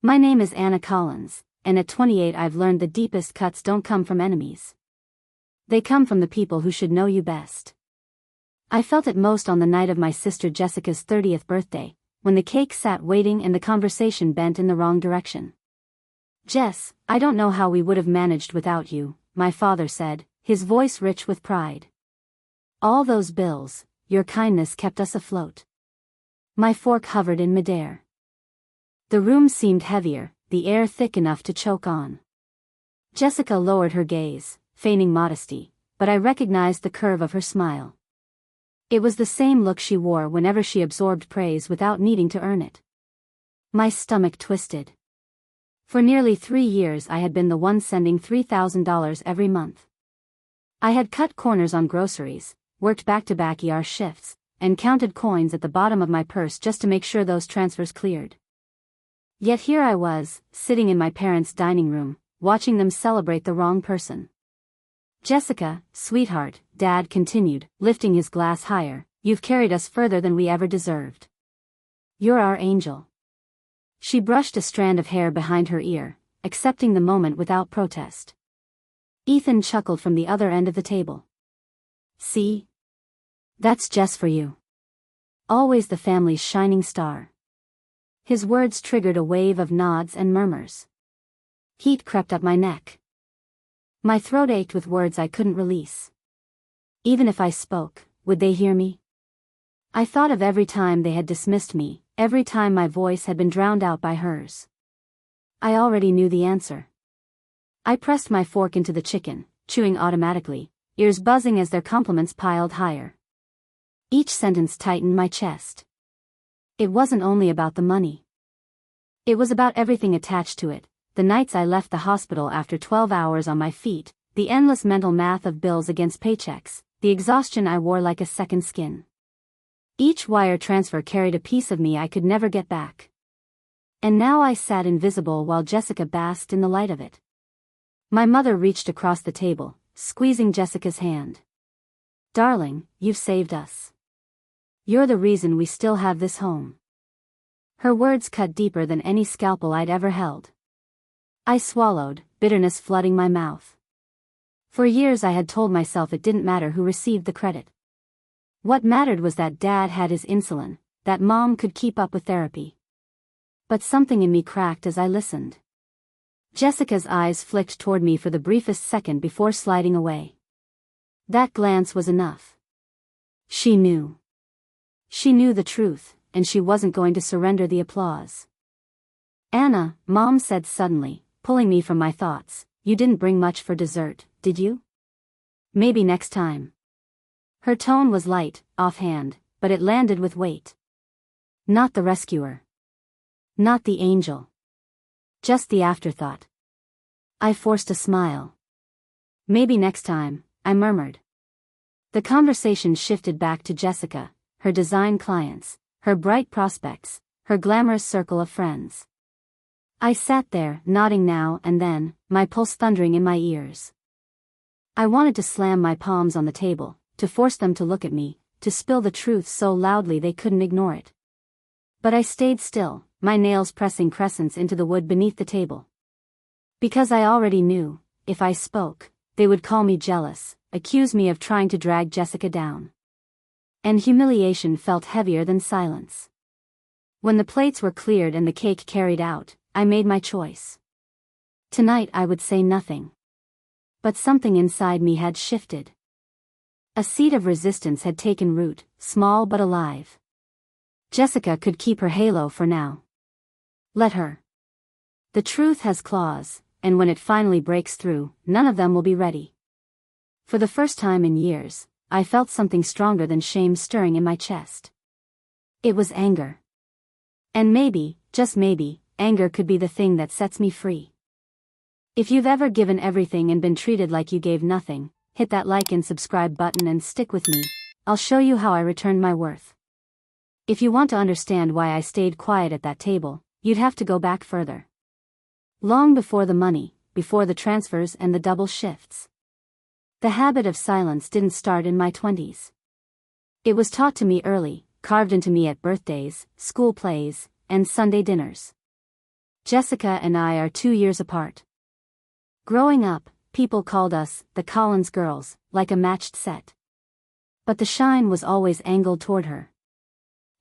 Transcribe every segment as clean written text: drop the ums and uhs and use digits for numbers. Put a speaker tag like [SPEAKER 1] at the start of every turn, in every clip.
[SPEAKER 1] My name is Anna Collins, and at 28 I've learned the deepest cuts don't come from enemies. They come from the people who should know you best. I felt it most on the night of my sister Jessica's 30th birthday, when the cake sat waiting and the conversation bent in the wrong direction. "Jess, I don't know how we would have managed without you," my father said, his voice rich with pride. "All those bills, your kindness kept us afloat." My fork hovered in midair. The room seemed heavier, the air thick enough to choke on. Jessica lowered her gaze, feigning modesty, but I recognized the curve of her smile. It was the same look she wore whenever she absorbed praise without needing to earn it. My stomach twisted. For nearly 3 years I had been the one sending $3,000 every month. I had cut corners on groceries, worked back-to-back ER shifts, and counted coins at the bottom of my purse just to make sure those transfers cleared. Yet here I was, sitting in my parents' dining room, watching them celebrate the wrong person. "Jessica, sweetheart," Dad continued, lifting his glass higher, "you've carried us further than we ever deserved. You're our angel." She brushed a strand of hair behind her ear, accepting the moment without protest. Ethan chuckled from the other end of the table. "See? That's Jess for you. Always the family's shining star." His words triggered a wave of nods and murmurs. Heat crept up my neck. My throat ached with words I couldn't release. Even if I spoke, would they hear me? I thought of every time they had dismissed me, every time my voice had been drowned out by hers. I already knew the answer. I pressed my fork into the chicken, chewing automatically, ears buzzing as their compliments piled higher. Each sentence tightened my chest. It wasn't only about the money. It was about everything attached to it. The nights I left the hospital after 12 hours on my feet, the endless mental math of bills against paychecks, the exhaustion I wore like a second skin. Each wire transfer carried a piece of me I could never get back. And now I sat invisible while Jessica basked in the light of it. My mother reached across the table, squeezing Jessica's hand. "Darling, you've saved us. You're the reason we still have this home." Her words cut deeper than any scalpel I'd ever held. I swallowed, bitterness flooding my mouth. For years I had told myself it didn't matter who received the credit. What mattered was that Dad had his insulin, that Mom could keep up with therapy. But something in me cracked as I listened. Jessica's eyes flicked toward me for the briefest second before sliding away. That glance was enough. She knew. She knew the truth, and she wasn't going to surrender the applause. "Anna," Mom said suddenly, pulling me from my thoughts, "you didn't bring much for dessert, did you? Maybe next time." Her tone was light, offhand, but it landed with weight. Not the rescuer. Not the angel. Just the afterthought. I forced a smile. "Maybe next time," I murmured. The conversation shifted back to Jessica, her design clients, her bright prospects, her glamorous circle of friends. I sat there, nodding now and then, my pulse thundering in my ears. I wanted to slam my palms on the table, to force them to look at me, to spill the truth so loudly they couldn't ignore it. But I stayed still, my nails pressing crescents into the wood beneath the table. Because I already knew, if I spoke, they would call me jealous, accuse me of trying to drag Jessica down. And humiliation felt heavier than silence. When the plates were cleared and the cake carried out, I made my choice. Tonight I would say nothing. But something inside me had shifted. A seed of resistance had taken root, small but alive. Jessica could keep her halo for now. Let her. The truth has claws, and when it finally breaks through, none of them will be ready. For the first time in years, I felt something stronger than shame stirring in my chest. It was anger. And maybe, just maybe, anger could be the thing that sets me free. If you've ever given everything and been treated like you gave nothing, hit that like and subscribe button and stick with me. I'll show you how I returned my worth. If you want to understand why I stayed quiet at that table, you'd have to go back further. Long before the money, before the transfers and the double shifts. The habit of silence didn't start in my 20s. It was taught to me early, carved into me at birthdays, school plays, and Sunday dinners. Jessica and I are 2 years apart. Growing up, people called us the Collins girls, like a matched set. But the shine was always angled toward her.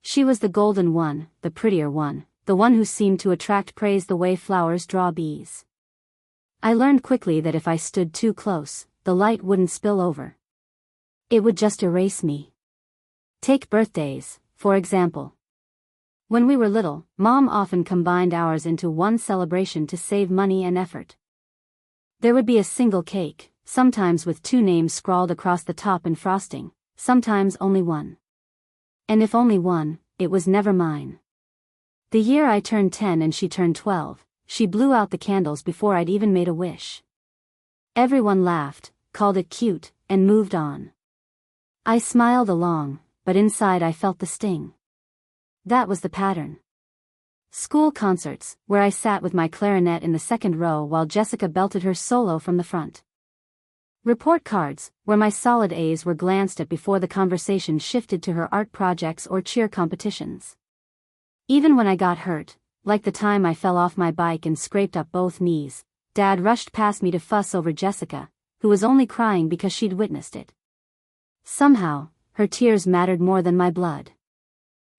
[SPEAKER 1] She was the golden one, the prettier one, the one who seemed to attract praise the way flowers draw bees. I learned quickly that if I stood too close, the light wouldn't spill over. It would just erase me. Take birthdays, for example. When we were little, Mom often combined ours into one celebration to save money and effort. There would be a single cake, sometimes with 2 names scrawled across the top in frosting, sometimes only one. And if only one, it was never mine. The year I turned 10 and she turned 12, she blew out the candles before I'd even made a wish. Everyone laughed, called it cute, and moved on. I smiled along, but inside I felt the sting. That was the pattern. School concerts, where I sat with my clarinet in the second row while Jessica belted her solo from the front. Report cards, where my solid A's were glanced at before the conversation shifted to her art projects or cheer competitions. Even when I got hurt, like the time I fell off my bike and scraped up both knees, Dad rushed past me to fuss over Jessica, who was only crying because she'd witnessed it. Somehow, her tears mattered more than my blood.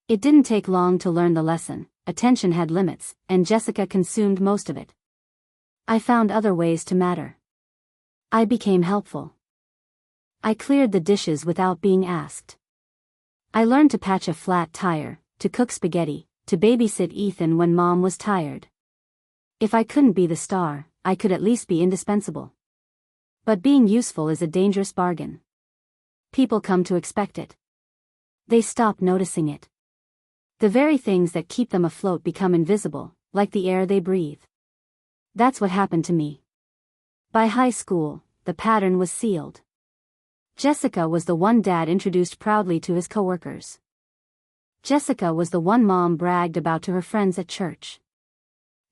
[SPEAKER 1] It didn't take long to learn the lesson. Attention had limits, and Jessica consumed most of it. I found other ways to matter. I became helpful. I cleared the dishes without being asked. I learned to patch a flat tire, to cook spaghetti, to babysit Ethan when Mom was tired. If I couldn't be the star, I could at least be indispensable. But being useful is a dangerous bargain. People come to expect it. They stop noticing it. The very things that keep them afloat become invisible, like the air they breathe. That's what happened to me. By high school, the pattern was sealed. Jessica was the one Dad introduced proudly to his coworkers. Jessica was the one Mom bragged about to her friends at church.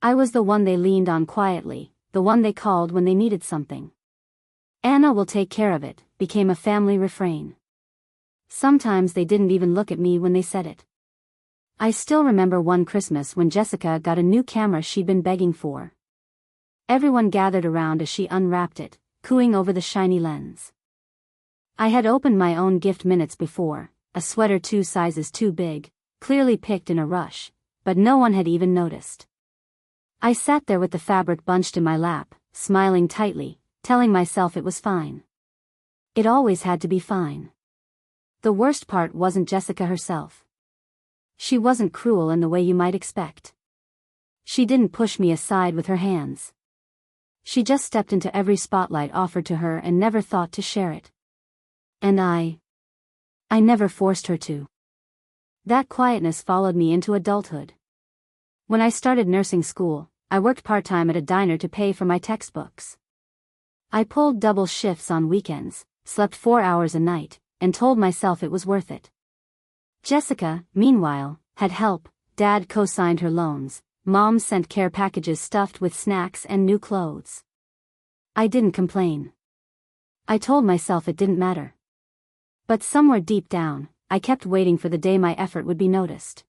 [SPEAKER 1] I was the one they leaned on quietly, the one they called when they needed something. "Anna will take care of it," became a family refrain. Sometimes they didn't even look at me when they said it. I still remember one Christmas when Jessica got a new camera she'd been begging for. Everyone gathered around as she unwrapped it, cooing over the shiny lens. I had opened my own gift minutes before, a sweater 2 sizes too big, clearly picked in a rush, but no one had even noticed. I sat there with the fabric bunched in my lap, smiling tightly, telling myself it was fine. It always had to be fine. The worst part wasn't Jessica herself. She wasn't cruel in the way you might expect. She didn't push me aside with her hands. She just stepped into every spotlight offered to her and never thought to share it. And I never forced her to. That quietness followed me into adulthood. When I started nursing school, I worked part-time at a diner to pay for my textbooks. I pulled double shifts on weekends, slept 4 hours a night, and told myself it was worth it. Jessica, meanwhile, had help. Dad co-signed her loans, Mom sent care packages stuffed with snacks and new clothes. I didn't complain. I told myself it didn't matter. But somewhere deep down, I kept waiting for the day my effort would be noticed.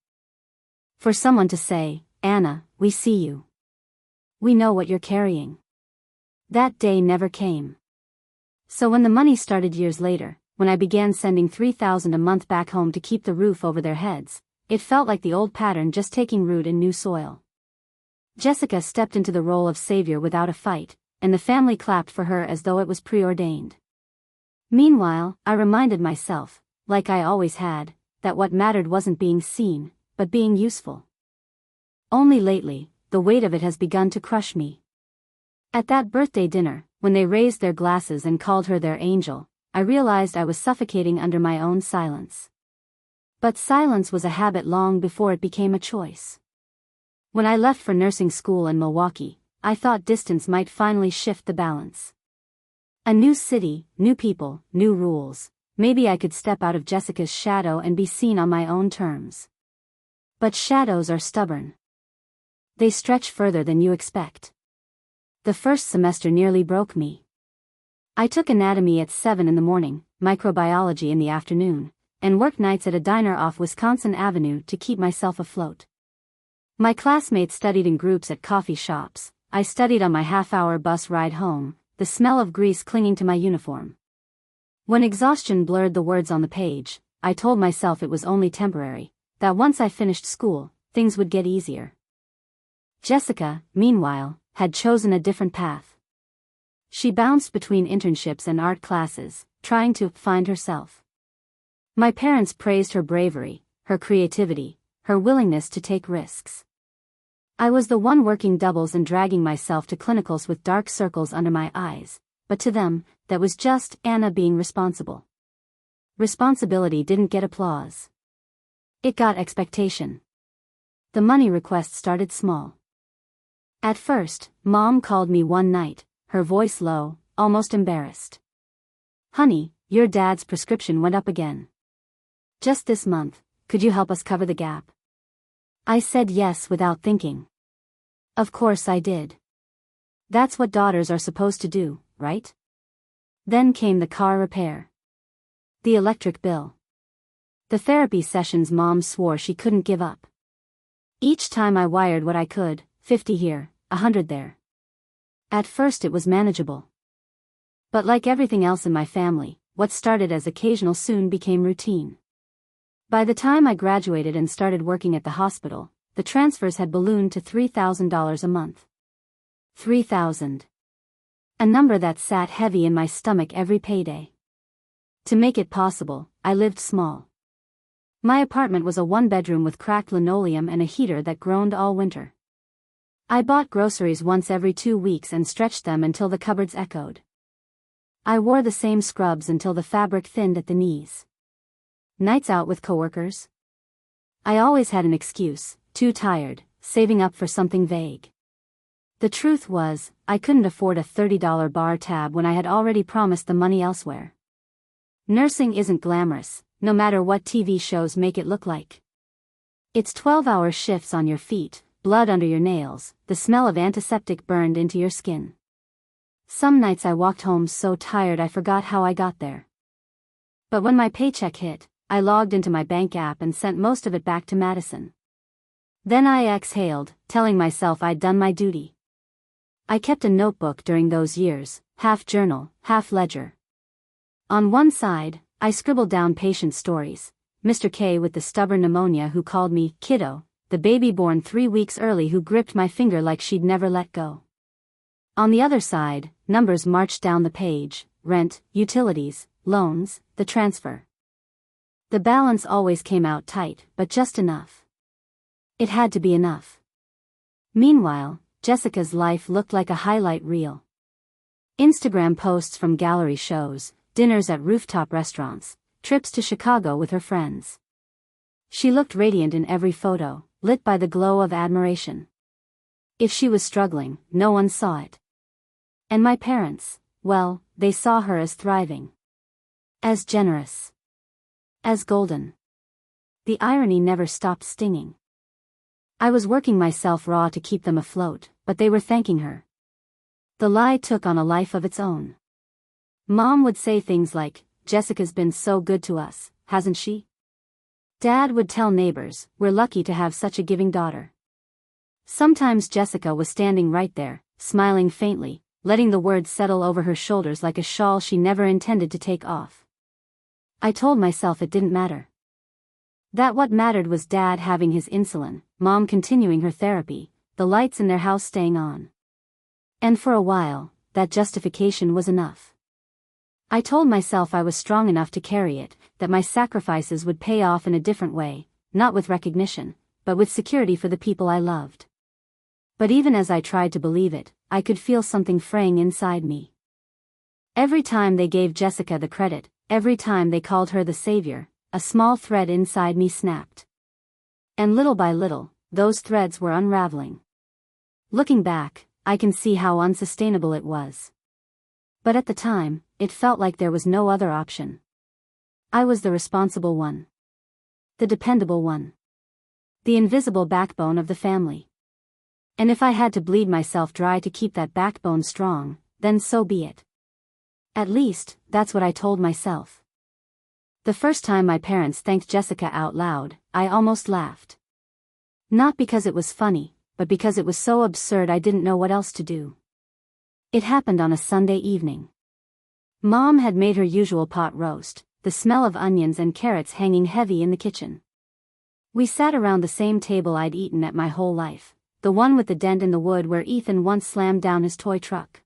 [SPEAKER 1] For someone to say, "Anna, we see you. We know what you're carrying." That day never came. So when the money started years later, when I began sending $3,000 a month back home to keep the roof over their heads, it felt like the old pattern just taking root in new soil. Jessica stepped into the role of savior without a fight, and the family clapped for her as though it was preordained. Meanwhile, I reminded myself, like I always had, that what mattered wasn't being seen, but being useful. Only lately, the weight of it has begun to crush me. At that birthday dinner, when they raised their glasses and called her their angel, I realized I was suffocating under my own silence. But silence was a habit long before it became a choice. When I left for nursing school in Milwaukee, I thought distance might finally shift the balance. A new city, new people, new rules. Maybe I could step out of Jessica's shadow and be seen on my own terms. But shadows are stubborn. They stretch further than you expect. The first semester nearly broke me. I took anatomy at 7 in the morning, microbiology in the afternoon, and worked nights at a diner off Wisconsin Avenue to keep myself afloat. My classmates studied in groups at coffee shops. I studied on my half-hour bus ride home, the smell of grease clinging to my uniform. When exhaustion blurred the words on the page, I told myself it was only temporary, that once I finished school, things would get easier. Jessica, meanwhile, had chosen a different path. She bounced between internships and art classes, trying to find herself. My parents praised her bravery, her creativity, her willingness to take risks. I was the one working doubles and dragging myself to clinicals with dark circles under my eyes, but to them, that was just Anna being responsible. Responsibility didn't get applause. It got expectation. The money request started small. At first, Mom called me one night, her voice low, almost embarrassed. "Honey, your dad's prescription went up again. Just this month, could you help us cover the gap?" I said yes without thinking. Of course I did. That's what daughters are supposed to do, right? Then came the car repair. The electric bill. The therapy sessions Mom swore she couldn't give up. Each time I wired what I could, 50 here, 100 there. At first it was manageable. But like everything else in my family, what started as occasional soon became routine. By the time I graduated and started working at the hospital, the transfers had ballooned to $3,000 a month. 3,000. A number that sat heavy in my stomach every payday. To make it possible, I lived small. My apartment was a one-bedroom with cracked linoleum and a heater that groaned all winter. I bought groceries once every 2 weeks and stretched them until the cupboards echoed. I wore the same scrubs until the fabric thinned at the knees. Nights out with coworkers? I always had an excuse, too tired, saving up for something vague. The truth was, I couldn't afford a $30 bar tab when I had already promised the money elsewhere. Nursing isn't glamorous, no matter what TV shows make it look like. It's 12-hour shifts on your feet, blood under your nails, the smell of antiseptic burned into your skin. Some nights I walked home so tired I forgot how I got there. But when my paycheck hit, I logged into my bank app and sent most of it back to Madison. Then I exhaled, telling myself I'd done my duty. I kept a notebook during those years, half journal, half ledger. On one side, I scribbled down patient stories, Mr. K with the stubborn pneumonia who called me kiddo, the baby born 3 weeks early who gripped my finger like she'd never let go. On the other side, numbers marched down the page, rent, utilities, loans, the transfer. The balance always came out tight, but just enough. It had to be enough. Meanwhile, Jessica's life looked like a highlight reel. Instagram posts from gallery shows, dinners at rooftop restaurants, trips to Chicago with her friends. She looked radiant in every photo, lit by the glow of admiration. If she was struggling, no one saw it. And my parents, well, they saw her as thriving. As generous. As golden. The irony never stopped stinging. I was working myself raw to keep them afloat, but they were thanking her. The lie took on a life of its own. Mom would say things like, "Jessica's been so good to us, hasn't she?" Dad would tell neighbors, "We're lucky to have such a giving daughter." Sometimes Jessica was standing right there, smiling faintly, letting the words settle over her shoulders like a shawl she never intended to take off. I told myself it didn't matter. That what mattered was Dad having his insulin, Mom continuing her therapy, the lights in their house staying on. And for a while, that justification was enough. I told myself I was strong enough to carry it, that my sacrifices would pay off in a different way, not with recognition, but with security for the people I loved. But even as I tried to believe it, I could feel something fraying inside me. Every time they gave Jessica the credit, every time they called her the savior, a small thread inside me snapped. And little by little, those threads were unraveling. Looking back, I can see how unsustainable it was. But at the time, it felt like there was no other option. I was the responsible one. The dependable one. The invisible backbone of the family. And if I had to bleed myself dry to keep that backbone strong, then so be it. At least, that's what I told myself. The first time my parents thanked Jessica out loud, I almost laughed. Not because it was funny, but because it was so absurd I didn't know what else to do. It happened on a Sunday evening. Mom had made her usual pot roast, the smell of onions and carrots hanging heavy in the kitchen. We sat around the same table I'd eaten at my whole life, the one with the dent in the wood where Ethan once slammed down his toy truck.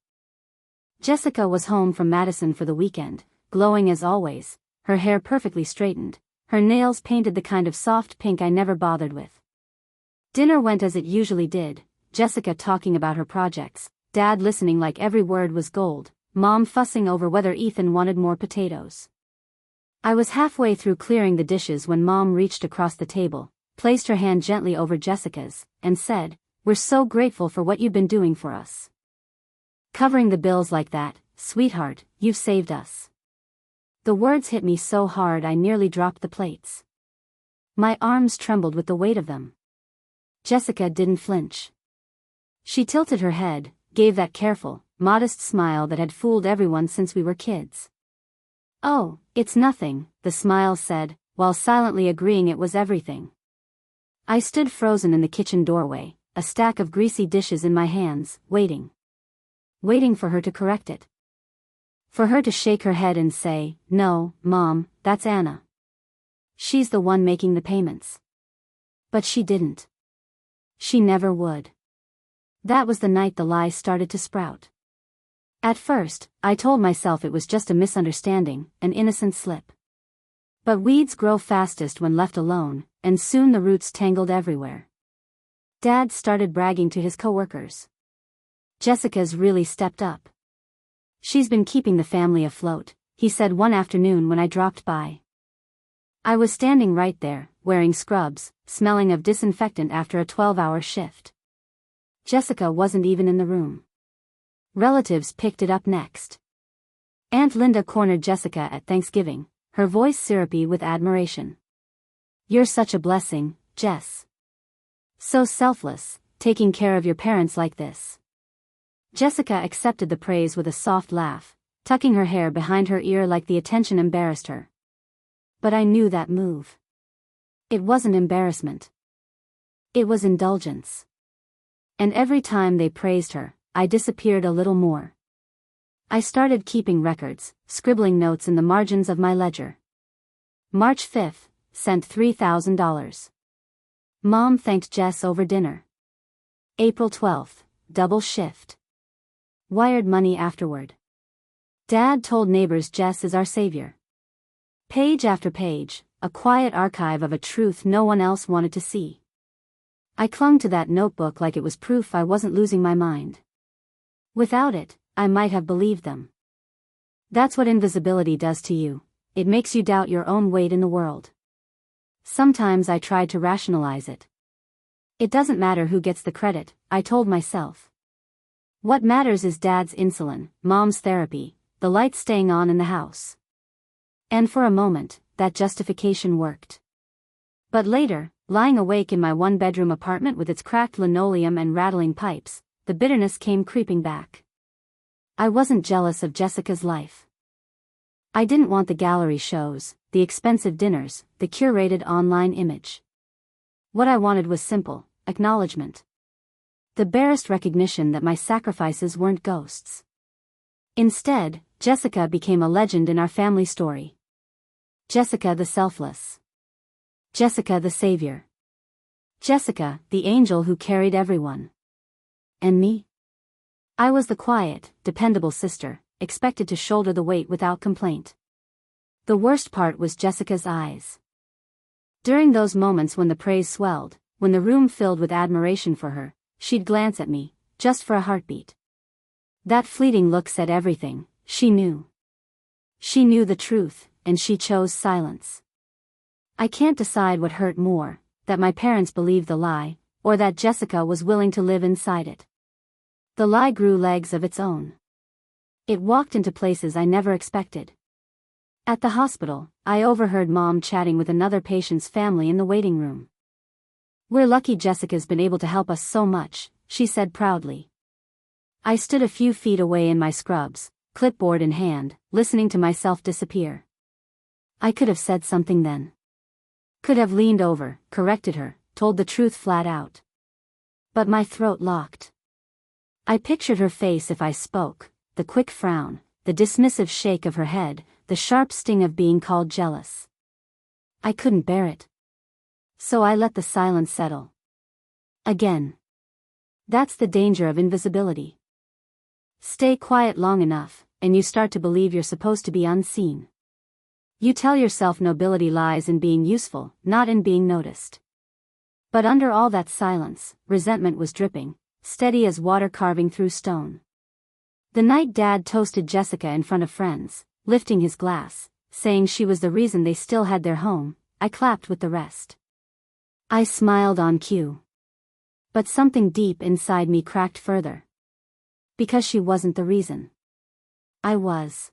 [SPEAKER 1] Jessica was home from Madison for the weekend, glowing as always, her hair perfectly straightened, her nails painted the kind of soft pink I never bothered with. Dinner went as it usually did, Jessica talking about her projects, Dad listening like every word was gold, Mom fussing over whether Ethan wanted more potatoes. I was halfway through clearing the dishes when Mom reached across the table, placed her hand gently over Jessica's, and said, "We're so grateful for what you've been doing for us. Covering the bills like that, sweetheart, you've saved us." The words hit me so hard I nearly dropped the plates. My arms trembled with the weight of them. Jessica didn't flinch. She tilted her head, gave that careful, modest smile that had fooled everyone since we were kids. "Oh, it's nothing," the smile said, while silently agreeing it was everything. I stood frozen in the kitchen doorway, a stack of greasy dishes in my hands, waiting. Waiting for her to correct it. For her to shake her head and say, "No, Mom, that's Anna. She's the one making the payments." But she didn't. She never would. That was the night the lies started to sprout. At first, I told myself it was just a misunderstanding, an innocent slip. But weeds grow fastest when left alone, and soon the roots tangled everywhere. Dad started bragging to his coworkers. "Jessica's really stepped up. She's been keeping the family afloat," he said one afternoon when I dropped by. I was standing right there, wearing scrubs, smelling of disinfectant after a 12-hour shift. Jessica wasn't even in the room. Relatives picked it up next. Aunt Linda cornered Jessica at Thanksgiving, her voice syrupy with admiration. "You're such a blessing, Jess. So selfless, taking care of your parents like this." Jessica accepted the praise with a soft laugh, tucking her hair behind her ear like the attention embarrassed her. But I knew that move. It wasn't embarrassment. It was indulgence. And every time they praised her, I disappeared a little more. I started keeping records, scribbling notes in the margins of my ledger. March 5th, sent $3,000. Mom thanked Jess over dinner. April 12th, double shift. Wired money afterward. Dad told neighbors Jess is our savior. Page after page, a quiet archive of a truth no one else wanted to see. I clung to that notebook like it was proof I wasn't losing my mind. Without it, I might have believed them. That's what invisibility does to you. It makes you doubt your own weight in the world. Sometimes I tried to rationalize it. It doesn't matter who gets the credit, I told myself. What matters is Dad's insulin, Mom's therapy, the lights staying on in the house. And for a moment, that justification worked. But later, lying awake in my one-bedroom apartment with its cracked linoleum and rattling pipes, the bitterness came creeping back. I wasn't jealous of Jessica's life. I didn't want the gallery shows, the expensive dinners, the curated online image. What I wanted was simple, acknowledgement. The barest recognition that my sacrifices weren't ghosts. Instead, Jessica became a legend in our family story. Jessica the selfless. Jessica the savior. Jessica, the angel who carried everyone. And me? I was the quiet, dependable sister, expected to shoulder the weight without complaint. The worst part was Jessica's eyes. During those moments when the praise swelled, when the room filled with admiration for her, she'd glance at me, just for a heartbeat. That fleeting look said everything. She knew. She knew the truth, and she chose silence. I can't decide what hurt more, that my parents believed the lie, or that Jessica was willing to live inside it. The lie grew legs of its own. It walked into places I never expected. At the hospital, I overheard Mom chatting with another patient's family in the waiting room. "We're lucky Jessica's been able to help us so much," she said proudly. I stood a few feet away in my scrubs, clipboard in hand, listening to myself disappear. I could have said something then. Could have leaned over, corrected her, told the truth flat out. But my throat locked. I pictured her face if I spoke, the quick frown, the dismissive shake of her head, the sharp sting of being called jealous. I couldn't bear it. So I let the silence settle. Again. That's the danger of invisibility. Stay quiet long enough, and you start to believe you're supposed to be unseen. You tell yourself nobility lies in being useful, not in being noticed. But under all that silence, resentment was dripping, steady as water carving through stone. The night Dad toasted Jessica in front of friends, lifting his glass, saying she was the reason they still had their home, I clapped with the rest. I smiled on cue. But something deep inside me cracked further. Because she wasn't the reason. I was.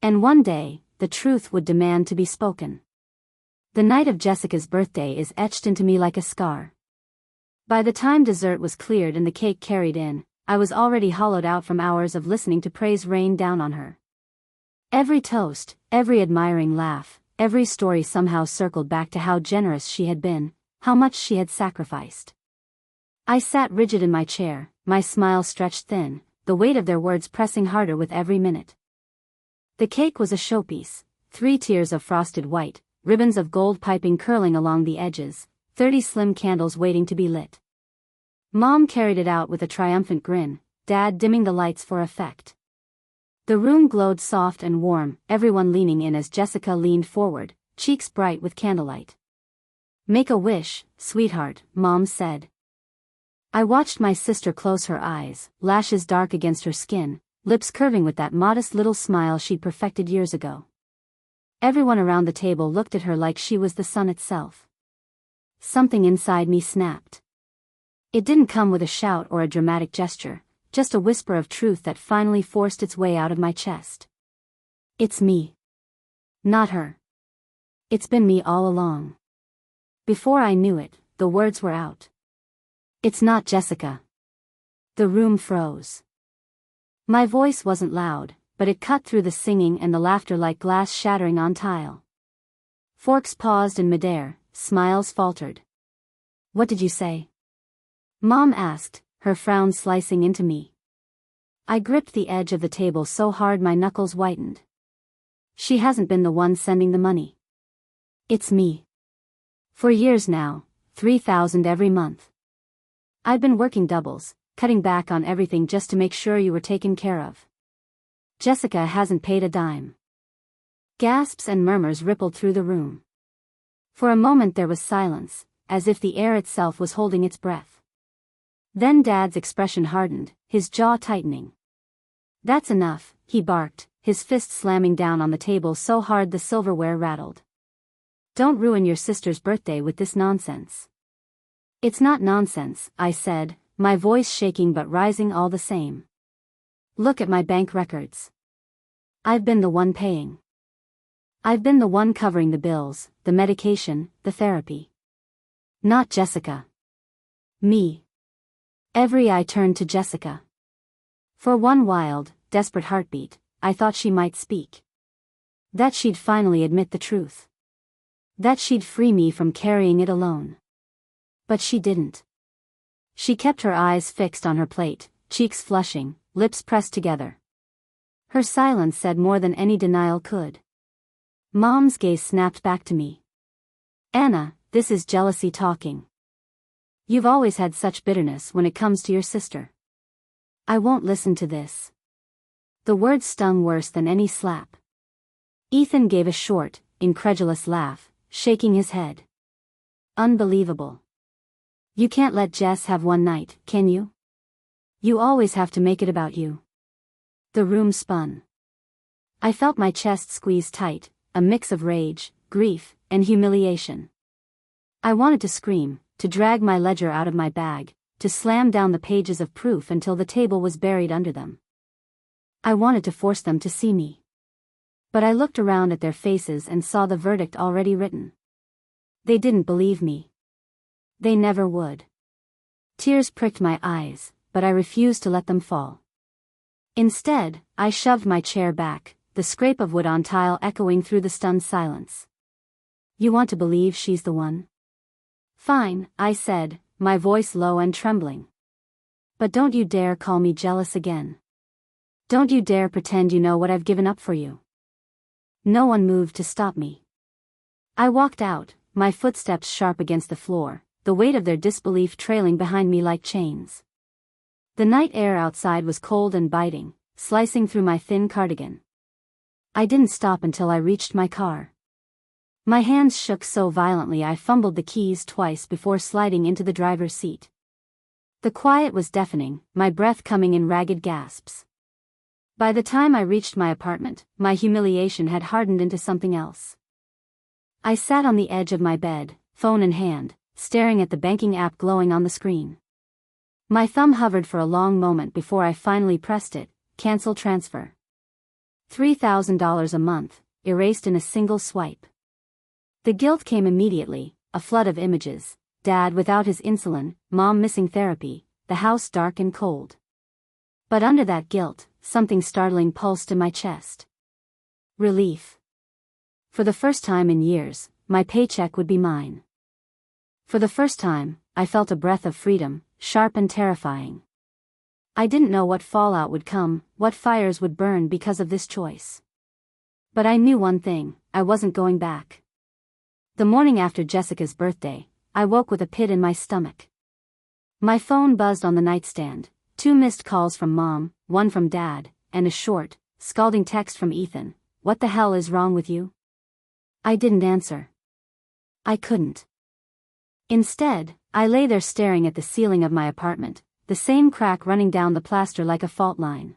[SPEAKER 1] And one day, the truth would demand to be spoken. The night of Jessica's birthday is etched into me like a scar. By the time dessert was cleared and the cake carried in, I was already hollowed out from hours of listening to praise rain down on her. Every toast, every admiring laugh, every story somehow circled back to how generous she had been, how much she had sacrificed. I sat rigid in my chair, my smile stretched thin, the weight of their words pressing harder with every minute. The cake was a showpiece, 3 tiers of frosted white, ribbons of gold piping curling along the edges, 30 slim candles waiting to be lit. Mom carried it out with a triumphant grin, Dad dimming the lights for effect. The room glowed soft and warm, everyone leaning in as Jessica leaned forward, cheeks bright with candlelight. "Make a wish, sweetheart," Mom said. I watched my sister close her eyes, lashes dark against her skin, lips curving with that modest little smile she'd perfected years ago. Everyone around the table looked at her like she was the sun itself. Something inside me snapped. It didn't come with a shout or a dramatic gesture, just a whisper of truth that finally forced its way out of my chest. It's me. Not her. It's been me all along. Before I knew it, the words were out. It's not Jessica. The room froze. My voice wasn't loud, but it cut through the singing and the laughter like glass shattering on tile. Forks paused in midair, smiles faltered. "What did you say?" Mom asked, her frown slicing into me. I gripped the edge of the table so hard my knuckles whitened. She hasn't been the one sending the money. It's me. For years now, 3,000 every month. I've been working doubles, cutting back on everything just to make sure you were taken care of. Jessica hasn't paid a dime. Gasps and murmurs rippled through the room. For a moment there was silence, as if the air itself was holding its breath. Then Dad's expression hardened, his jaw tightening. "That's enough," he barked, his fist slamming down on the table so hard the silverware rattled. "Don't ruin your sister's birthday with this nonsense." "It's not nonsense," I said, my voice shaking but rising all the same. "Look at my bank records. I've been the one paying. I've been the one covering the bills, the medication, the therapy. Not Jessica. Me." Every eye turned to Jessica. For one wild, desperate heartbeat, I thought she might speak. That she'd finally admit the truth. That she'd free me from carrying it alone. But she didn't. She kept her eyes fixed on her plate, cheeks flushing, lips pressed together. Her silence said more than any denial could. Mom's gaze snapped back to me. "Anna, this is jealousy talking. You've always had such bitterness when it comes to your sister. I won't listen to this." The words stung worse than any slap. Ethan gave a short, incredulous laugh, shaking his head. "Unbelievable. You can't let Jess have one night, can you? You always have to make it about you." The room spun. I felt my chest squeeze tight, a mix of rage, grief, and humiliation. I wanted to scream, to drag my ledger out of my bag, to slam down the pages of proof until the table was buried under them. I wanted to force them to see me. But I looked around at their faces and saw the verdict already written. They didn't believe me. They never would. Tears pricked my eyes, but I refused to let them fall. Instead, I shoved my chair back, the scrape of wood on tile echoing through the stunned silence. "You want to believe she's the one?" Fine, I said, my voice low and trembling. But don't you dare call me jealous again. Don't you dare pretend you know what I've given up for you. No one moved to stop me. I walked out, my footsteps sharp against the floor, the weight of their disbelief trailing behind me like chains. The night air outside was cold and biting, slicing through my thin cardigan. I didn't stop until I reached my car. My hands shook so violently I fumbled the keys twice before sliding into the driver's seat. The quiet was deafening, my breath coming in ragged gasps. By the time I reached my apartment, my humiliation had hardened into something else. I sat on the edge of my bed, phone in hand, staring at the banking app glowing on the screen. My thumb hovered for a long moment before I finally pressed it, cancel transfer. $3,000 a month, erased in a single swipe. The guilt came immediately, a flood of images, Dad without his insulin, Mom missing therapy, the house dark and cold. But under that guilt, something startling pulsed in my chest. Relief. For the first time in years, my paycheck would be mine. For the first time, I felt a breath of freedom, sharp and terrifying. I didn't know what fallout would come, what fires would burn because of this choice. But I knew one thing, I wasn't going back. The morning after Jessica's birthday, I woke with a pit in my stomach. My phone buzzed on the nightstand, 2 missed calls from Mom, 1 from Dad, and a short, scalding text from Ethan, "What the hell is wrong with you?" I didn't answer. I couldn't. Instead, I lay there staring at the ceiling of my apartment, the same crack running down the plaster like a fault line.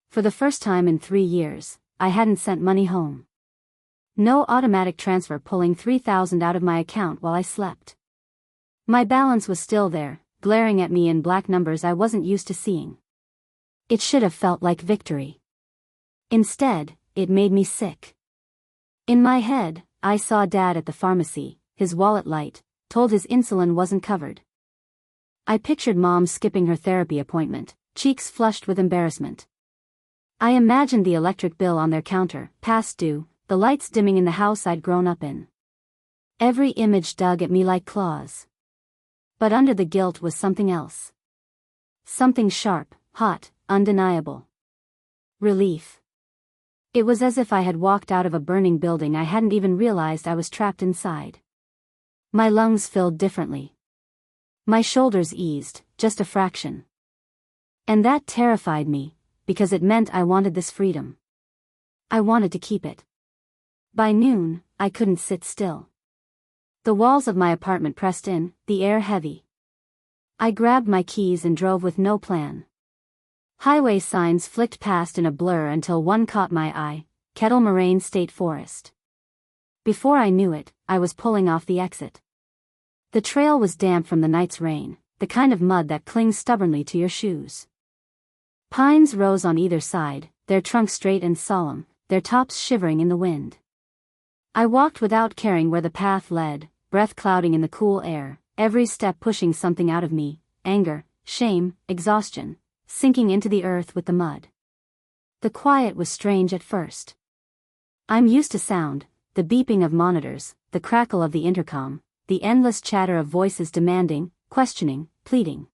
[SPEAKER 1] For the first time in 3 years, I hadn't sent money home. No automatic transfer pulling $3,000 out of my account while I slept. My balance was still there, glaring at me in black numbers I wasn't used to seeing. It should have felt like victory. Instead, it made me sick. In my head, I saw Dad at the pharmacy, his wallet light, told his insulin wasn't covered. I pictured Mom skipping her therapy appointment, cheeks flushed with embarrassment. I imagined the electric bill on their counter, past due, the lights dimming in the house I'd grown up in. Every image dug at me like claws. But under the guilt was something else. Something sharp, hot, undeniable. Relief. It was as if I had walked out of a burning building I hadn't even realized I was trapped inside. My lungs filled differently. My shoulders eased, just a fraction. And that terrified me, because it meant I wanted this freedom. I wanted to keep it. By noon, I couldn't sit still. The walls of my apartment pressed in, the air heavy. I grabbed my keys and drove with no plan. Highway signs flicked past in a blur until one caught my eye, Kettle Moraine State Forest. Before I knew it, I was pulling off the exit. The trail was damp from the night's rain, the kind of mud that clings stubbornly to your shoes. Pines rose on either side, their trunks straight and solemn, their tops shivering in the wind. I walked without caring where the path led, breath clouding in the cool air, every step pushing something out of me, anger, shame, exhaustion, sinking into the earth with the mud. The quiet was strange at first. I'm used to sound, the beeping of monitors, the crackle of the intercom, the endless chatter of voices demanding, questioning, pleading.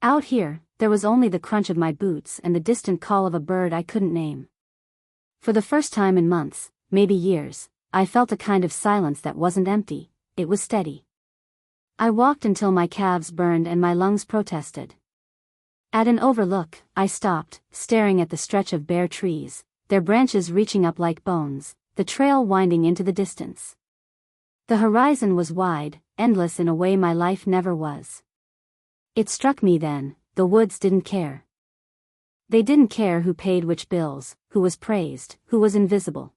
[SPEAKER 1] Out here, there was only the crunch of my boots and the distant call of a bird I couldn't name. For the first time in months, maybe years, I felt a kind of silence that wasn't empty, it was steady. I walked until my calves burned and my lungs protested. At an overlook, I stopped, staring at the stretch of bare trees, their branches reaching up like bones, the trail winding into the distance. The horizon was wide, endless in a way my life never was. It struck me then, the woods didn't care. They didn't care who paid which bills, who was praised, who was invisible.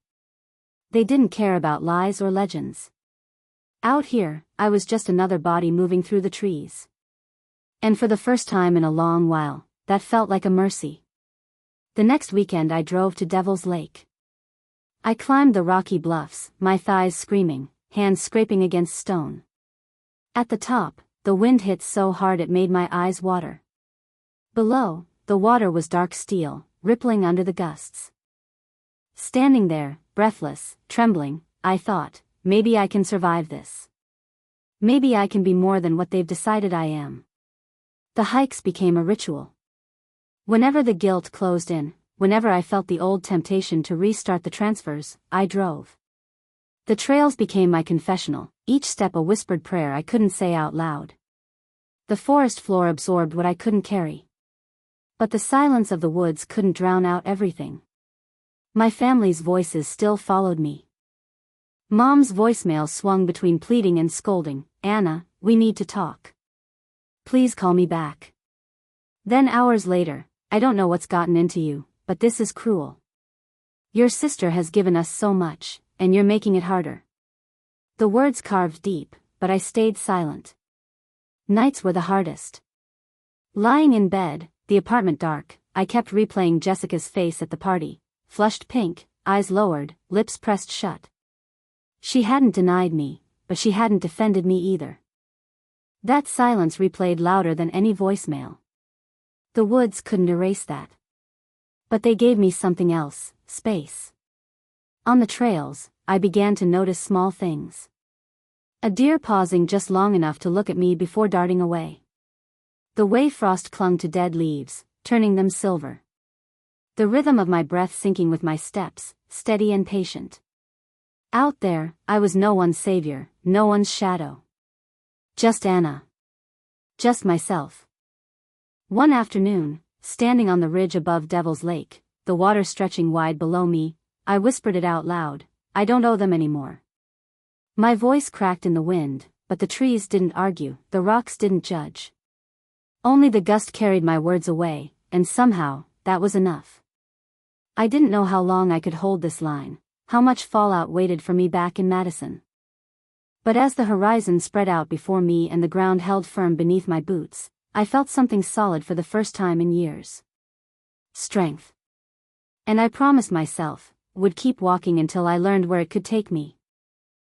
[SPEAKER 1] They didn't care about lies or legends. Out here, I was just another body moving through the trees. And for the first time in a long while, that felt like a mercy. The next weekend I drove to Devil's Lake. I climbed the rocky bluffs, my thighs screaming, hands scraping against stone. At the top, the wind hit so hard it made my eyes water. Below, the water was dark steel, rippling under the gusts. Standing there, breathless, trembling, I thought, maybe I can survive this. Maybe I can be more than what they've decided I am. The hikes became a ritual. Whenever the guilt closed in, whenever I felt the old temptation to restart the transfers, I drove. The trails became my confessional, each step a whispered prayer I couldn't say out loud. The forest floor absorbed what I couldn't carry. But the silence of the woods couldn't drown out everything. My family's voices still followed me. Mom's voicemail swung between pleading and scolding. Anna, we need to talk. Please call me back. Then hours later, I don't know what's gotten into you, but this is cruel. Your sister has given us so much, and you're making it harder. The words carved deep, but I stayed silent. Nights were the hardest. Lying in bed, the apartment dark, I kept replaying Jessica's face at the party, flushed pink, eyes lowered, lips pressed shut. She hadn't denied me, but she hadn't defended me either. That silence replayed louder than any voicemail. The woods couldn't erase that. But they gave me something else, space. On the trails, I began to notice small things. A deer pausing just long enough to look at me before darting away. The way frost clung to dead leaves, turning them silver. The rhythm of my breath syncing with my steps, steady and patient. Out there, I was no one's savior, no one's shadow. Just Anna. Just myself. One afternoon, standing on the ridge above Devil's Lake, the water stretching wide below me, I whispered it out loud, I don't owe them anymore. My voice cracked in the wind, but the trees didn't argue, the rocks didn't judge. Only the gust carried my words away, and somehow, that was enough. I didn't know how long I could hold this line, how much fallout waited for me back in Madison. But as the horizon spread out before me and the ground held firm beneath my boots, I felt something solid for the first time in years. Strength. And I promised myself, would keep walking until I learned where it could take me.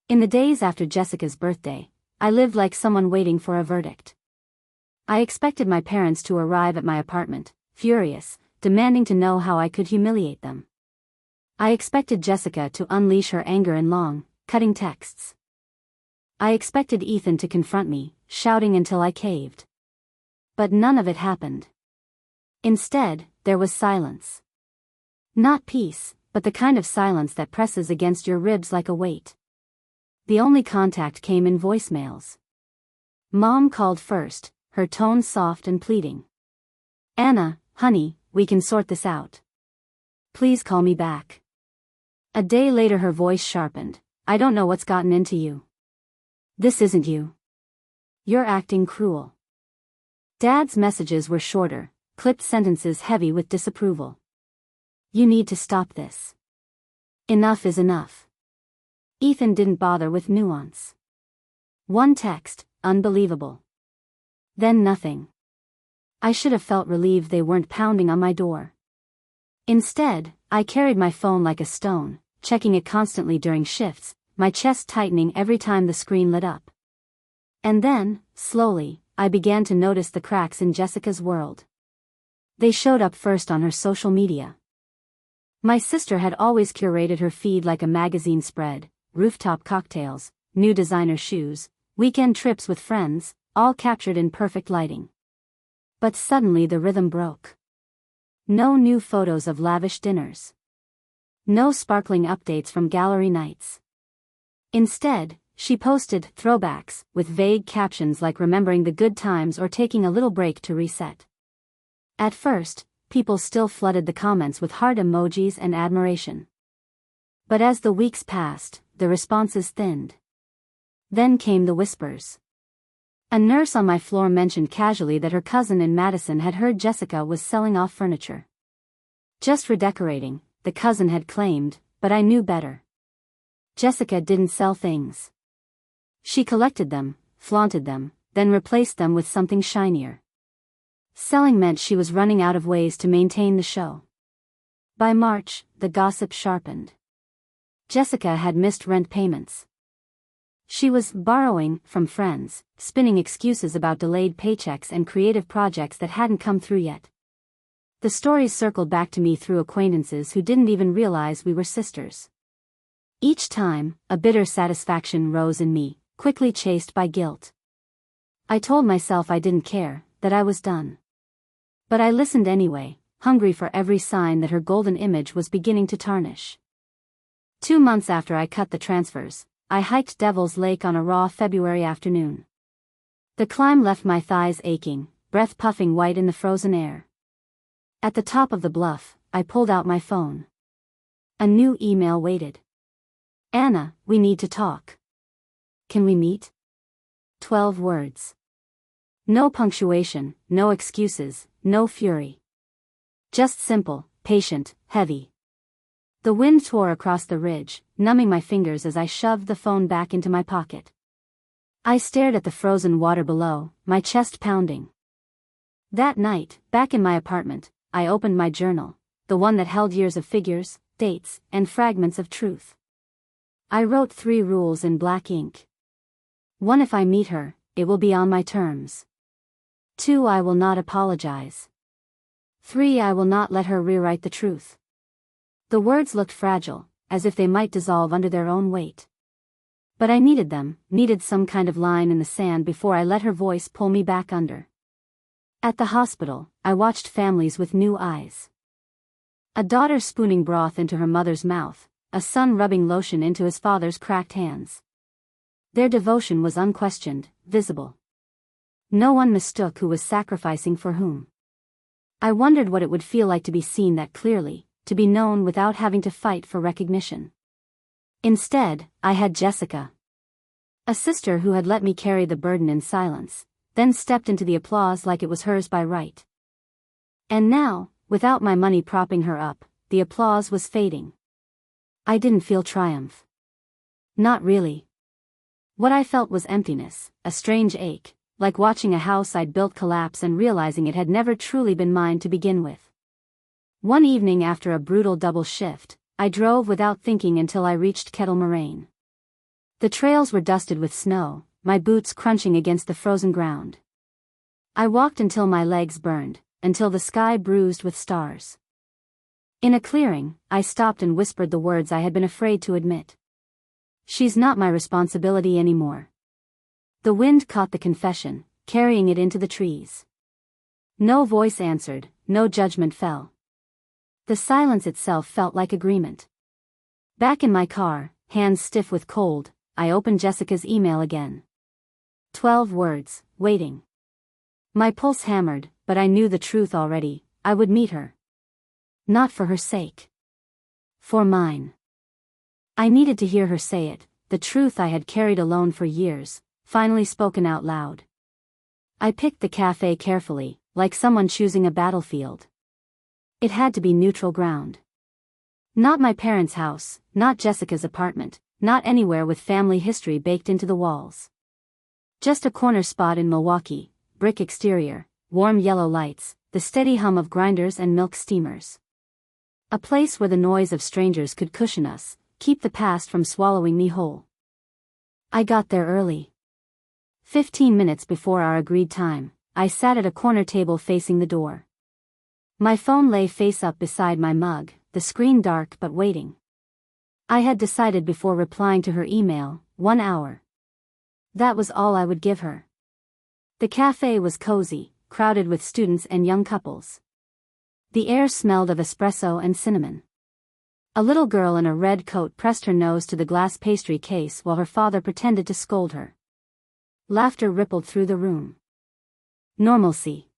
[SPEAKER 1] In the days after Jessica's birthday, I lived like someone waiting for a verdict. I expected my parents to arrive at my apartment, furious, demanding to know how I could humiliate them. I expected Jessica to unleash her anger in long, cutting texts. I expected Ethan to confront me, shouting until I caved. But none of it happened. Instead, there was silence. Not peace, but the kind of silence that presses against your ribs like a weight. The only contact came in voicemails. Mom called first, her tone soft and pleading. Anna, honey, we can sort this out. Please call me back. A day later her voice sharpened. I don't know what's gotten into you. This isn't you. You're acting cruel. Dad's messages were shorter, clipped sentences heavy with disapproval. You need to stop this. Enough is enough. Ethan didn't bother with nuance. One text, unbelievable. Then nothing. I should have felt relieved they weren't pounding on my door. Instead, I carried my phone like a stone, checking it constantly during shifts, my chest tightening every time the screen lit up. And then, slowly, I began to notice the cracks in Jessica's world. They showed up first on her social media. My sister had always curated her feed like a magazine spread, rooftop cocktails, new designer shoes, weekend trips with friends, all captured in perfect lighting. But suddenly the rhythm broke. No new photos of lavish dinners. No sparkling updates from gallery nights. Instead, she posted throwbacks with vague captions like remembering the good times or taking a little break to reset. At first, people still flooded the comments with heart emojis and admiration. But as the weeks passed, the responses thinned. Then came the whispers. A nurse on my floor mentioned casually that her cousin in Madison had heard Jessica was selling off furniture. Just redecorating, the cousin had claimed, but I knew better. Jessica didn't sell things. She collected them, flaunted them, then replaced them with something shinier. Selling meant she was running out of ways to maintain the show. By March, the gossip sharpened. Jessica had missed rent payments. She was borrowing from friends, spinning excuses about delayed paychecks and creative projects that hadn't come through yet. The stories circled back to me through acquaintances who didn't even realize we were sisters. Each time, a bitter satisfaction rose in me, quickly chased by guilt. I told myself I didn't care, that I was done. But I listened anyway, hungry for every sign that her golden image was beginning to tarnish. 2 months after I cut the transfers, I hiked Devil's Lake on a raw February afternoon. The climb left my thighs aching, breath puffing white in the frozen air. At the top of the bluff, I pulled out my phone. A new email waited. Anna, we need to talk. Can we meet? 12 words. No punctuation, no excuses, no fury. Just simple, patient, heavy. The wind tore across the ridge, numbing my fingers as I shoved the phone back into my pocket. I stared at the frozen water below, my chest pounding. That night, back in my apartment, I opened my journal, the one that held years of figures, dates, and fragments of truth. I wrote 3 rules in black ink. 1. If I meet her, it will be on my terms. 2. I will not apologize. 3. I will not let her rewrite the truth. The words looked fragile, as if they might dissolve under their own weight. But I needed them, needed some kind of line in the sand before I let her voice pull me back under. At the hospital, I watched families with new eyes. A daughter spooning broth into her mother's mouth, a son rubbing lotion into his father's cracked hands. Their devotion was unquestioned, visible. No one mistook who was sacrificing for whom. I wondered what it would feel like to be seen that clearly, to be known without having to fight for recognition. Instead, I had Jessica. A sister who had let me carry the burden in silence, then stepped into the applause like it was hers by right. And now, without my money propping her up, the applause was fading. I didn't feel triumph. Not really. What I felt was emptiness, a strange ache, like watching a house I'd built collapse and realizing it had never truly been mine to begin with. One evening after a brutal double shift, I drove without thinking until I reached Kettle Moraine. The trails were dusted with snow, my boots crunching against the frozen ground. I walked until my legs burned, until the sky bruised with stars. In a clearing, I stopped and whispered the words I had been afraid to admit. She's not my responsibility anymore. The wind caught the confession, carrying it into the trees. No voice answered, no judgment fell. The silence itself felt like agreement. Back in my car, hands stiff with cold, I opened Jessica's email again. 12 words, waiting. My pulse hammered, but I knew the truth already. I would meet her. Not for her sake. For mine. I needed to hear her say it, the truth I had carried alone for years, finally spoken out loud. I picked the cafe carefully, like someone choosing a battlefield. It had to be neutral ground. Not my parents' house, not Jessica's apartment, not anywhere with family history baked into the walls. Just a corner spot in Milwaukee, brick exterior, warm yellow lights, the steady hum of grinders and milk steamers. A place where the noise of strangers could cushion us, keep the past from swallowing me whole. I got there early. 15 minutes before our agreed time, I sat at a corner table facing the door. My phone lay face up beside my mug, the screen dark but waiting. I had decided before replying to her email, 1 hour. That was all I would give her. The cafe was cozy, crowded with students and young couples. The air smelled of espresso and cinnamon. A little girl in a red coat pressed her nose to the glass pastry case while her father pretended to scold her. Laughter rippled through the room. Normalcy.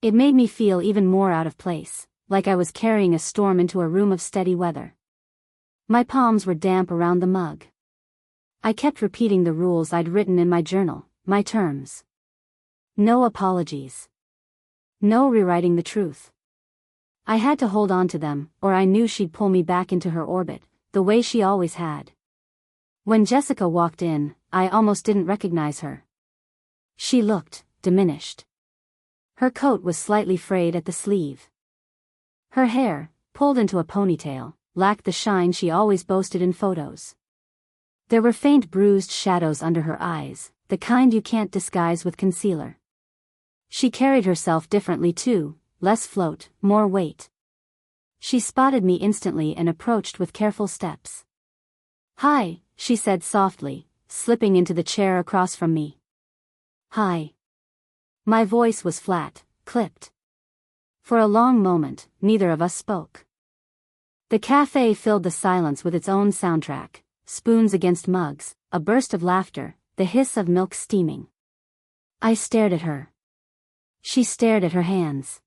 [SPEAKER 1] It made me feel even more out of place, like I was carrying a storm into a room of steady weather. My palms were damp around the mug. I kept repeating the rules I'd written in my journal, my terms. No apologies. No rewriting the truth. I had to hold on to them, or I knew she'd pull me back into her orbit, the way she always had. When Jessica walked in, I almost didn't recognize her. She looked diminished. Her coat was slightly frayed at the sleeve. Her hair, pulled into a ponytail, lacked the shine she always boasted in photos. There were faint bruised shadows under her eyes, the kind you can't disguise with concealer. She carried herself differently too, less float, more weight. She spotted me instantly and approached with careful steps. "Hi," she said softly, slipping into the chair across from me. "Hi." My voice was flat, clipped. For a long moment, neither of us spoke. The cafe filled the silence with its own soundtrack, spoons against mugs, a burst of laughter, the hiss of milk steaming. I stared at her. She stared at her hands.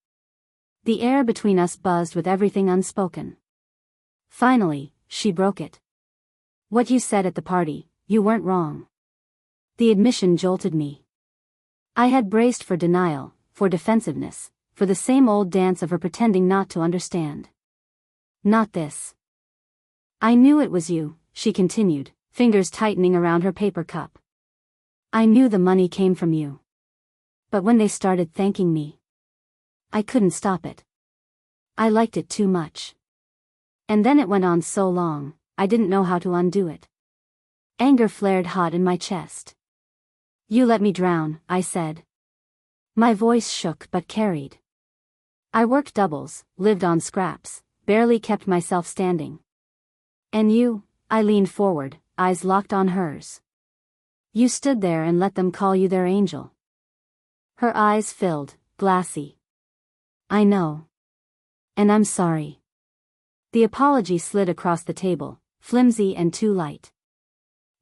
[SPEAKER 1] The air between us buzzed with everything unspoken. Finally, she broke it. "What you said at the party, you weren't wrong." The admission jolted me. I had braced for denial, for defensiveness, for the same old dance of her pretending not to understand. "Not this." "I knew it was you," she continued, fingers tightening around her paper cup. "I knew the money came from you. But when they started thanking me, I couldn't stop it. I liked it too much. And then it went on so long, I didn't know how to undo it." Anger flared hot in my chest. "You let me drown," I said. My voice shook but carried. I worked doubles, lived on scraps, barely kept myself standing. "And you," I leaned forward, eyes locked on hers. "You stood there and let them call you their angel." Her eyes filled, glassy. "I know. And I'm sorry." The apology slid across the table, flimsy and too light.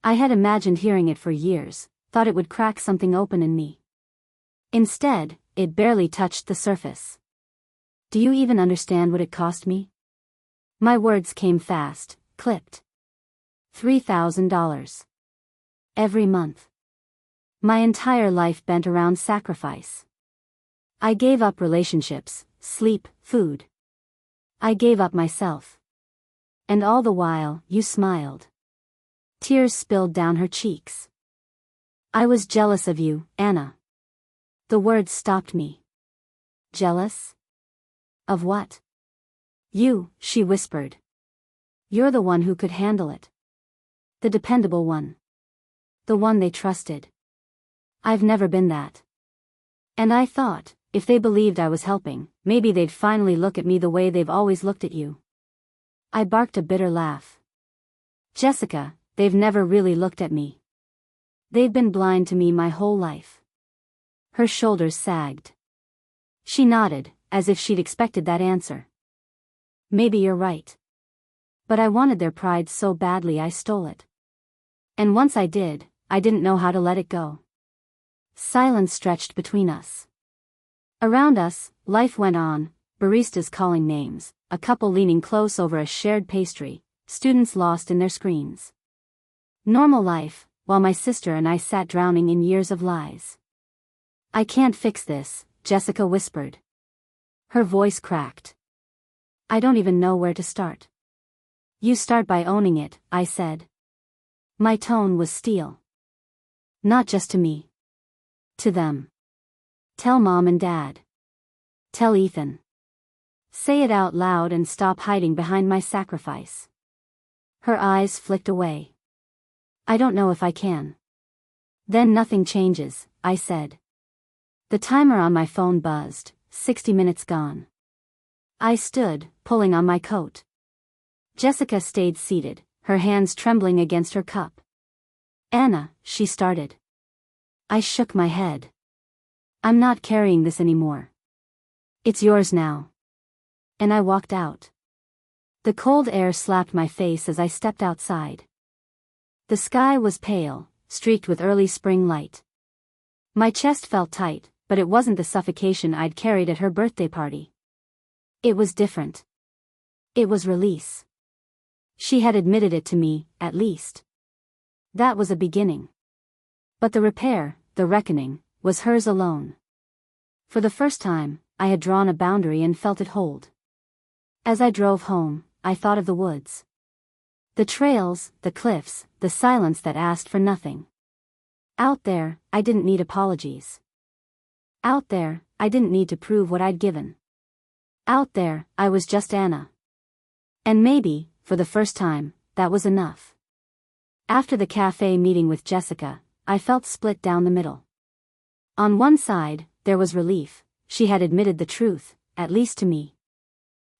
[SPEAKER 1] I had imagined hearing it for years, thought it would crack something open in me. Instead, it barely touched the surface. "Do you even understand what it cost me?" My words came fast, clipped. $3,000. Every month. My entire life bent around sacrifice. I gave up relationships, sleep, food. I gave up myself. And all the while, you smiled. Tears spilled down her cheeks. "I was jealous of you, Anna." The words stopped me. "Jealous? Of what?" "You," she whispered. "You're the one who could handle it. The dependable one. The one they trusted. I've never been that. And I thought, if they believed I was helping, maybe they'd finally look at me the way they've always looked at you." I barked a bitter laugh. "Jessica, they've never really looked at me. They've been blind to me my whole life." Her shoulders sagged. She nodded, as if she'd expected that answer. "Maybe you're right. But I wanted their pride so badly I stole it. And once I did, I didn't know how to let it go." Silence stretched between us. Around us, life went on, baristas calling names, a couple leaning close over a shared pastry, students lost in their screens. Normal life, while my sister and I sat drowning in years of lies. "I can't fix this," Jessica whispered. Her voice cracked. "I don't even know where to start." "You start by owning it," I said. My tone was steel. "Not just to me. To them. Tell Mom and Dad. Tell Ethan. Say it out loud and stop hiding behind my sacrifice." Her eyes flicked away. "I don't know if I can." "Then nothing changes," I said. The timer on my phone buzzed, 60 minutes gone. I stood, pulling on my coat. Jessica stayed seated, her hands trembling against her cup. "Anna," she started. I shook my head. "I'm not carrying this anymore. It's yours now." And I walked out. The cold air slapped my face as I stepped outside. The sky was pale, streaked with early spring light. My chest felt tight, but it wasn't the suffocation I'd carried at her birthday party. It was different. It was release. She had admitted it to me, at least. That was a beginning. But the repair, the reckoning, was hers alone. For the first time, I had drawn a boundary and felt it hold. As I drove home, I thought of the woods. The trails, the cliffs, the silence that asked for nothing. Out there, I didn't need apologies. Out there, I didn't need to prove what I'd given. Out there, I was just Anna. And maybe, for the first time, that was enough. After the cafe meeting with Jessica, I felt split down the middle. On one side, there was relief, she had admitted the truth, at least to me.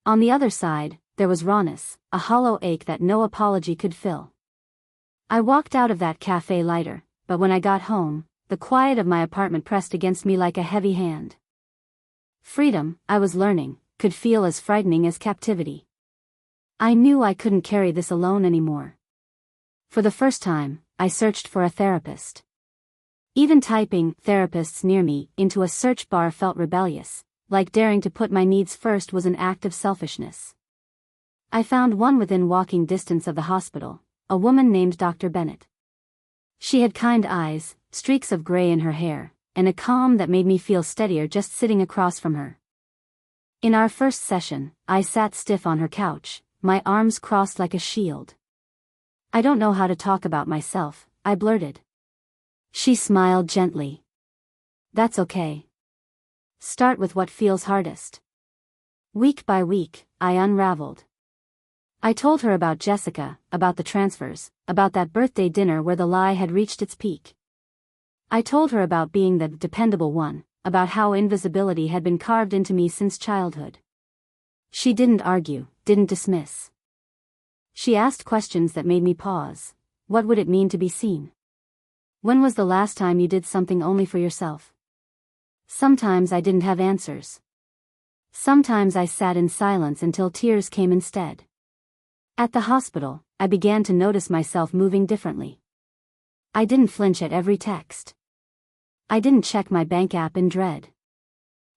[SPEAKER 1] On the other side, there was rawness, a hollow ache that no apology could fill. I walked out of that cafe lighter, but when I got home, the quiet of my apartment pressed against me like a heavy hand. Freedom, I was learning, could feel as frightening as captivity. I knew I couldn't carry this alone anymore. For the first time, I searched for a therapist. Even typing "therapists near me" into a search bar felt rebellious, like daring to put my needs first was an act of selfishness. I found one within walking distance of the hospital, a woman named Dr. Bennett. She had kind eyes, streaks of gray in her hair, and a calm that made me feel steadier just sitting across from her. In our first session, I sat stiff on her couch, my arms crossed like a shield. "I don't know how to talk about myself," I blurted. She smiled gently. "That's okay. Start with what feels hardest." Week by week, I unraveled. I told her about Jessica, about the transfers, about that birthday dinner where the lie had reached its peak. I told her about being the dependable one, about how invisibility had been carved into me since childhood. She didn't argue, didn't dismiss. She asked questions that made me pause. What would it mean to be seen? When was the last time you did something only for yourself? Sometimes I didn't have answers. Sometimes I sat in silence until tears came instead. At the hospital, I began to notice myself moving differently. I didn't flinch at every text. I didn't check my bank app in dread.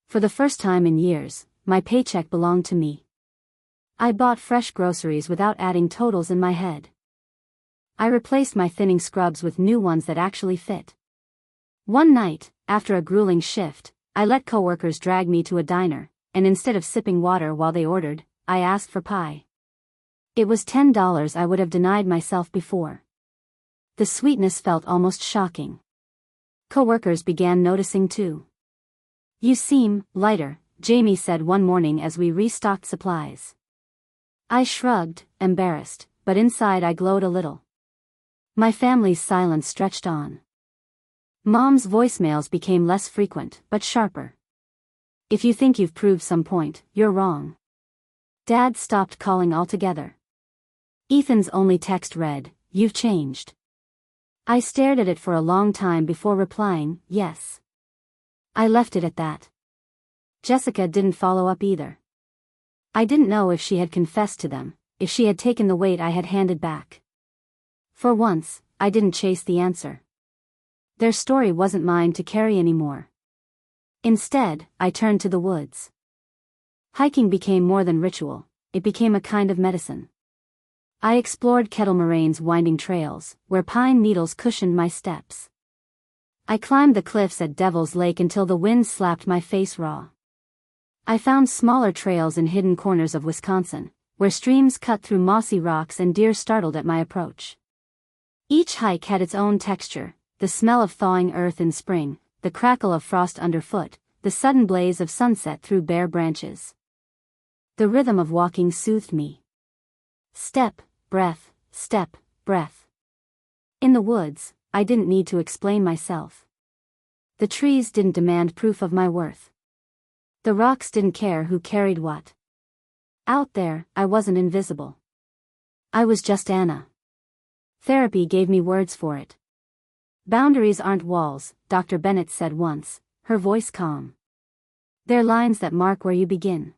[SPEAKER 1] For the first time in years, my paycheck belonged to me. I bought fresh groceries without adding totals in my head. I replaced my thinning scrubs with new ones that actually fit. One night, after a grueling shift, I let coworkers drag me to a diner, and instead of sipping water while they ordered, I asked for pie. It was $10 I would have denied myself before. The sweetness felt almost shocking. Coworkers began noticing too. "You seem lighter," Jamie said one morning as we restocked supplies. I shrugged, embarrassed, but inside I glowed a little. My family's silence stretched on. Mom's voicemails became less frequent, but sharper. "If you think you've proved some point, you're wrong." Dad stopped calling altogether. Ethan's only text read, "You've changed." I stared at it for a long time before replying, "Yes." I left it at that. Jessica didn't follow up either. I didn't know if she had confessed to them, if she had taken the weight I had handed back. For once, I didn't chase the answer. Their story wasn't mine to carry anymore. Instead, I turned to the woods. Hiking became more than ritual, it became a kind of medicine. I explored Kettle Moraine's winding trails, where pine needles cushioned my steps. I climbed the cliffs at Devil's Lake until the wind slapped my face raw. I found smaller trails in hidden corners of Wisconsin, where streams cut through mossy rocks and deer startled at my approach. Each hike had its own texture, the smell of thawing earth in spring, the crackle of frost underfoot, the sudden blaze of sunset through bare branches. The rhythm of walking soothed me. Step, breath, step, breath. In the woods, I didn't need to explain myself. The trees didn't demand proof of my worth. The rocks didn't care who carried what. Out there, I wasn't invisible. I was just Anna. Therapy gave me words for it. "Boundaries aren't walls," Dr. Bennett said once, her voice calm. "They're lines that mark where you begin."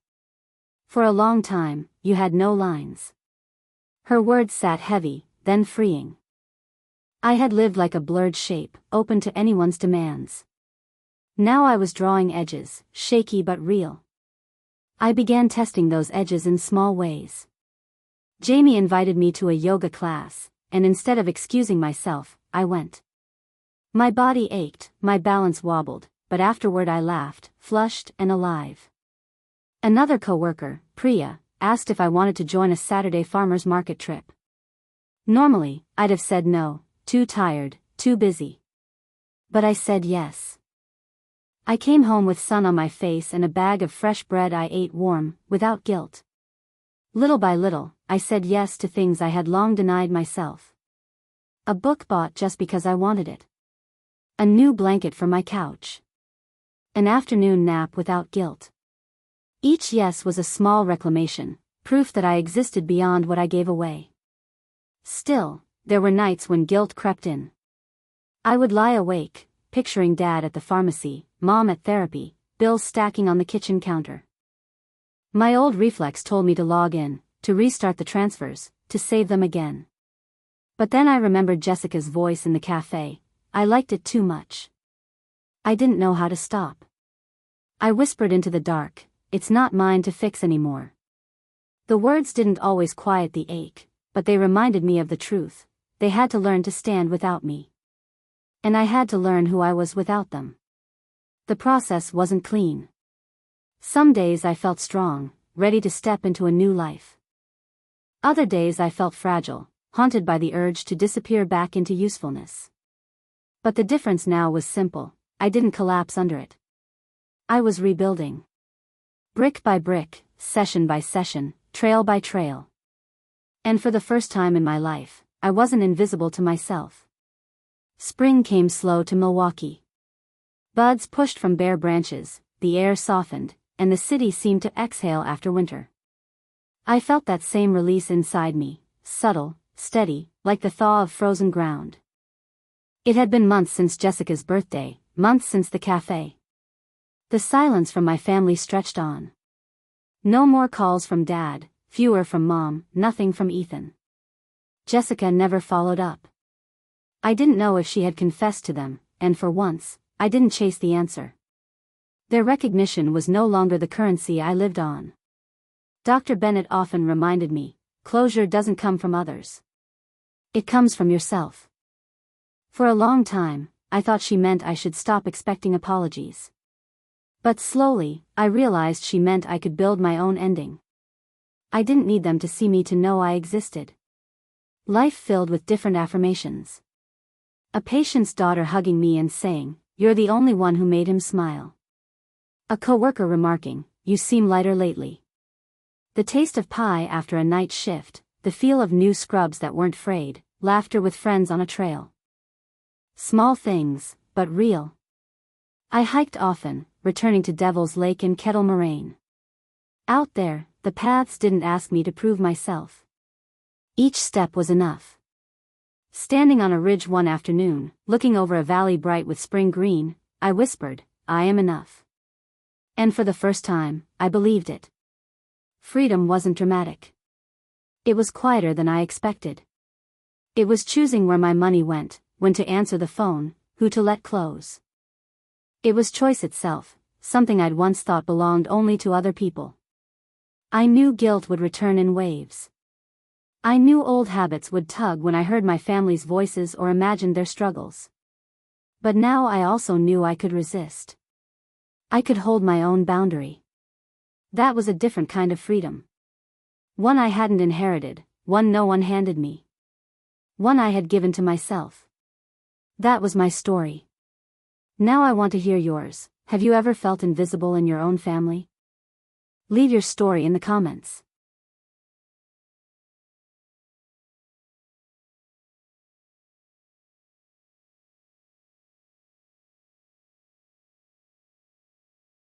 [SPEAKER 1] For a long time, you had no lines. Her words sat heavy, then freeing. I had lived like a blurred shape, open to anyone's demands. Now I was drawing edges, shaky but real. I began testing those edges in small ways. Jamie invited me to a yoga class, and instead of excusing myself, I went. My body ached, my balance wobbled, but afterward I laughed, flushed and alive. Another coworker, Priya, asked if I wanted to join a Saturday farmers market trip. Normally, I'd have said no, too tired, too busy. But I said yes. I came home with sun on my face and a bag of fresh bread I ate warm, without guilt. Little by little, I said yes to things I had long denied myself. A book bought just because I wanted it. A new blanket for my couch. An afternoon nap without guilt. Each yes was a small reclamation, proof that I existed beyond what I gave away. Still, there were nights when guilt crept in. I would lie awake, picturing Dad at the pharmacy, Mom at therapy, bills stacking on the kitchen counter. My old reflex told me to log in, to restart the transfers, to save them again. But then I remembered Jessica's voice in the cafe. I liked it too much. I didn't know how to stop. I whispered into the dark, "It's not mine to fix anymore." The words didn't always quiet the ache, but they reminded me of the truth. They had to learn to stand without me. And I had to learn who I was without them. The process wasn't clean. Some days I felt strong, ready to step into a new life. Other days I felt fragile, haunted by the urge to disappear back into usefulness. But the difference now was simple. I didn't collapse under it. I was rebuilding. Brick by brick, session by session, trail by trail. And for the first time in my life, I wasn't invisible to myself. Spring came slow to Milwaukee. Buds pushed from bare branches, the air softened, and the city seemed to exhale after winter. I felt that same release inside me, subtle, steady, like the thaw of frozen ground. It had been months since Jessica's birthday, months since the cafe. The silence from my family stretched on. No more calls from Dad, fewer from Mom, nothing from Ethan. Jessica never followed up. I didn't know if she had confessed to them, and for once, I didn't chase the answer. Their recognition was no longer the currency I lived on. Dr. Bennett often reminded me, closure doesn't come from others. It comes from yourself. For a long time, I thought she meant I should stop expecting apologies. But slowly, I realized she meant I could build my own ending. I didn't need them to see me to know I existed. Life filled with different affirmations. A patient's daughter hugging me and saying, "You're the only one who made him smile." A coworker remarking, "You seem lighter lately." The taste of pie after a night shift, the feel of new scrubs that weren't frayed, laughter with friends on a trail. Small things, but real. I hiked often, returning to Devil's Lake and Kettle Moraine. Out there, the paths didn't ask me to prove myself. Each step was enough. Standing on a ridge one afternoon, looking over a valley bright with spring green, I whispered, "I am enough." And for the first time, I believed it. Freedom wasn't dramatic. It was quieter than I expected. It was choosing where my money went, when to answer the phone, who to let close. It was choice itself, something I'd once thought belonged only to other people. I knew guilt would return in waves. I knew old habits would tug when I heard my family's voices or imagined their struggles. But now I also knew I could resist. I could hold my own boundary. That was a different kind of freedom. One I hadn't inherited, one no one handed me. One I had given to myself. That was my story. Now I want to hear yours. Have you ever felt invisible in your own family? Leave your story in the comments.